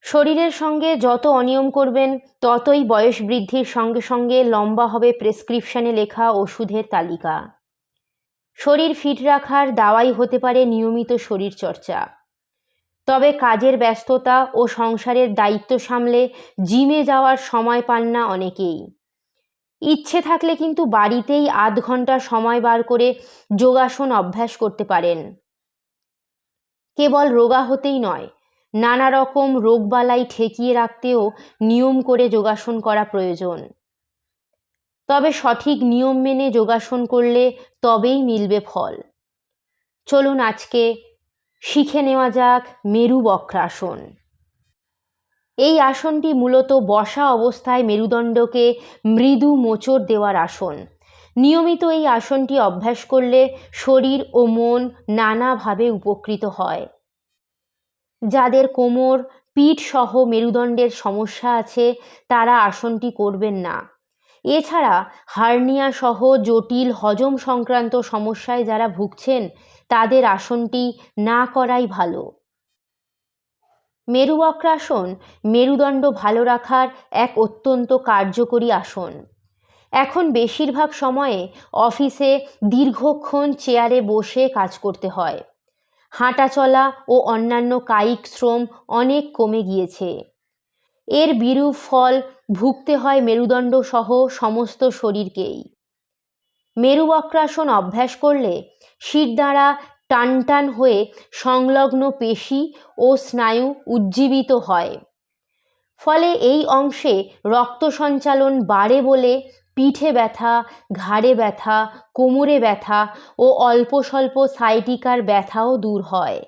শরীরের সঙ্গে যত অনিয়ম করবেন ততই বয়স বৃদ্ধির সঙ্গে সঙ্গে লম্বা হবে প্রেসক্রিপশনে লেখা ওষুধের তালিকা। শরীর ফিট রাখার দাওয়াই হতে পারে নিয়মিত শরীরচর্চা। তবে কাজের ব্যস্ততা ও সংসারের দায়িত্ব সামলে জিমে যাওয়ার সময় পান না অনেকেই। ইচ্ছে থাকলে কিন্তু বাড়িতেই আধ ঘন্টা সময় বার করে যোগাসন অভ্যাস করতে পারেন। কেবল রোগা হতেই নয়, নানা রকম রোগবালাই ঠেকিয়ে রাখতেও নিয়ম করে যোগাসন করা প্রয়োজন। তবে সঠিক নিয়ম মেনে যোগাসন করলে তবেই মিলবে ফল। চলুন আজকে শিখে নেওয়া যাক মেরু বক্রাসন। এই আসনটি মূলত বসা অবস্থায় মেরুদণ্ডকে মৃদু মোচড় দেওয়ার আসন। নিয়মিত এই আসনটি অভ্যাস করলে শরীর ও মন নানাভাবে উপকৃত হয়। যাদের কোমর, পিঠ সহ মেরুদণ্ডের সমস্যা আছে তারা আসনটি করবেন না। এছাড়া হার্নিয়া সহ জটিল হজম সংক্রান্ত সমস্যায় যারা ভুগছেন তাদের আসনটি না করাই ভালো। মেরু বক্রাসন মেরুদণ্ড ভালো রাখার এক অত্যন্ত কার্যকরী আসন। এখন বেশিরভাগ সময়ে অফিসে দীর্ঘক্ষণ চেয়ারে বসে কাজ করতে হয়। হাঁটা চলা ও অন্যান্য কায়িক শ্রম অনেক কমে গিয়েছে। এর বিরূপ ফল ভুগতে হয় মেরুদণ্ড সহ সমস্ত শরীরকেই। মেরু বক্রাসন অভ্যাস করলে শিরদাঁড়া টানটান হয়ে সংলগ্ন পেশি ও স্নায়ু উজ্জীবিত হয়। ফলে এই অংশে রক্ত সঞ্চালন বাড়ে বলে পিঠে ব্যথা, ঘাড়ে ব্যথা, কোমরে ব্যথা ও অল্প স্বল্প সাইটিকার ব্যথাও দূর হয়।